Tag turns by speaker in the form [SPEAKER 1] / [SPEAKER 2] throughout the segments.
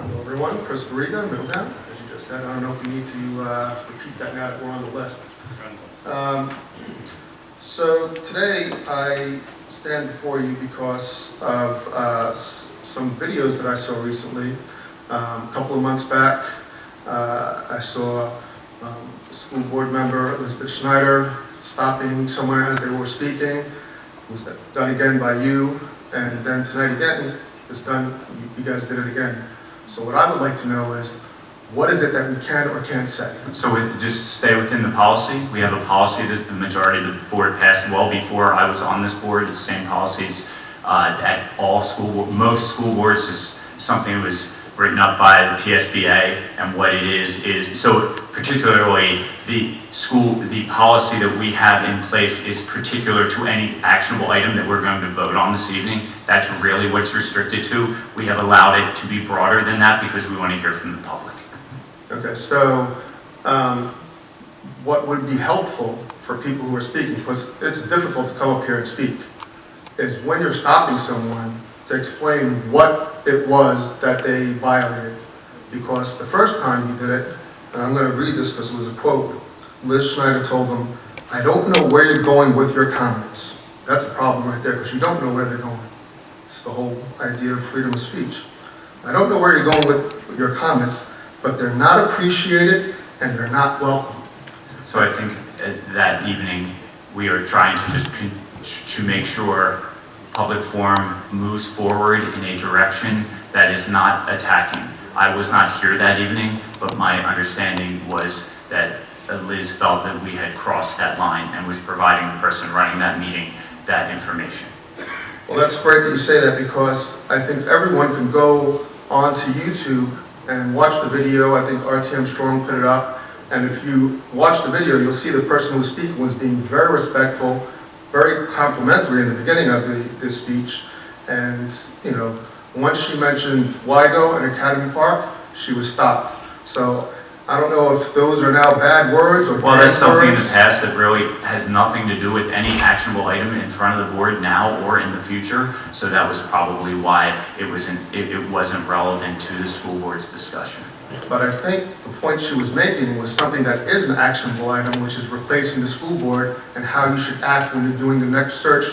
[SPEAKER 1] Hello everyone, Chris Barriga, Middletown, as you just said. I don't know if we need to repeat that now that we're on the list. So today I stand before you because of some videos that I saw recently. A couple of months back, I saw a school board member, Elizabeth Schneider, stopping someone as they were speaking. It was done again by you, and then tonight again, it's done, you guys did it again. So what I would like to know is, what is it that we can or can't say?
[SPEAKER 2] So just stay within the policy. We have a policy that the majority of the board passed well before I was on this board. It's the same policies at all most school boards. Is something that was written up by the PSBA, and what it is so particularly the policy that we have in place is particular to any actionable item that we're going to vote on this evening. That's really what it's restricted to. We have allowed it to be broader than that because we want to hear from the public.
[SPEAKER 1] Okay, so what would be helpful for people who are speaking, because it's difficult to come up here and speak, is when you're stopping someone to explain what it was that they violated. Because the first time you did it, and I'm going to read this because it was a quote, Liz Schneider told them, "I don't know where you're going with your comments." That's the problem right there, because you don't know where they're going. It's the whole idea of freedom of speech. "I don't know where you're going with your comments, but they're not appreciated and they're not welcome."
[SPEAKER 2] So I think that evening we are trying to just to make sure public forum moves forward in a direction that is not attacking. I was not here that evening, but my understanding was that Liz felt that we had crossed that line and was providing the person running that meeting that information.
[SPEAKER 1] Well, that's great that you say that, because I think everyone can go onto YouTube and watch the video. I think RTM Strong put it up. And if you watch the video, you'll see the person who was speaking was being very respectful, very complimentary in the beginning of the speech. And, you know, once she mentioned Wygo and Academy Park, she was stopped. So I don't know if those are now bad words or
[SPEAKER 2] well,
[SPEAKER 1] bad
[SPEAKER 2] that's something in
[SPEAKER 1] words.
[SPEAKER 2] the past that really has nothing to do with any actionable item in front of the board now or in the future. So that was probably why it wasn't relevant to the school board's discussion.
[SPEAKER 1] But I think the point she was making was something that is an actionable item, which is replacing the school board and how you should act when you're doing the next search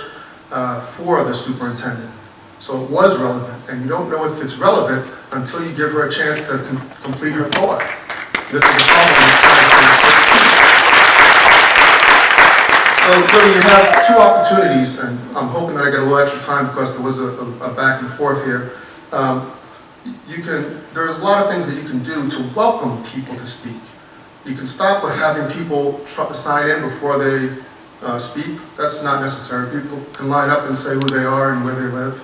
[SPEAKER 1] for the superintendent. So it was relevant, and you don't know if it's relevant until you give her a chance to complete her thought. This is the problem with trying to restrict speech. So you have two opportunities, and I'm hoping that I get a little extra time because there was a back and forth here. There's a lot of things that you can do to welcome people to speak. You can stop with having people sign in before they speak. That's not necessary. People can line up and say who they are and where they live.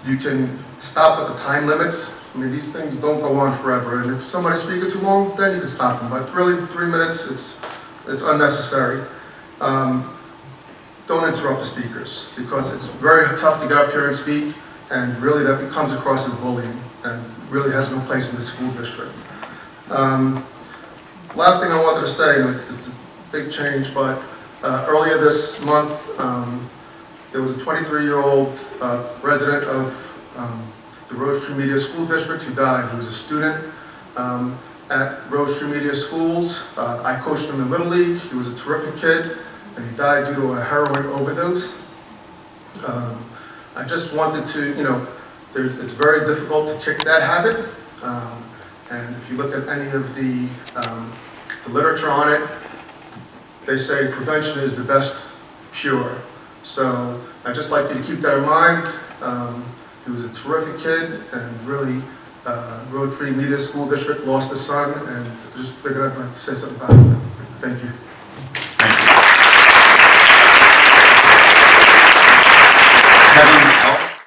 [SPEAKER 1] You can stop at the time limits. I mean, these things don't go on forever, and if somebody's speaking too long, then you can stop them. But really, 3 minutes, it's unnecessary. Don't interrupt the speakers, because it's very tough to get up here and speak, and really that comes across as bullying, and really has no place in the school district. Last thing I wanted to say, and it's a big change, but earlier this month, there was a 23-year-old resident of the Rose Tree Media School District who died. He was a student at Rose Tree Media Schools. I coached him in Little League. He was a terrific kid, and he died due to a heroin overdose. I just wanted to, you know, it's very difficult to kick that habit. And if you look at any of the literature on it, they say prevention is the best cure. So I'd just like you to keep that in mind. He was a terrific kid, and really, Rose Tree Media School District lost a son, and just figured I'd like to say something about it. Thank you.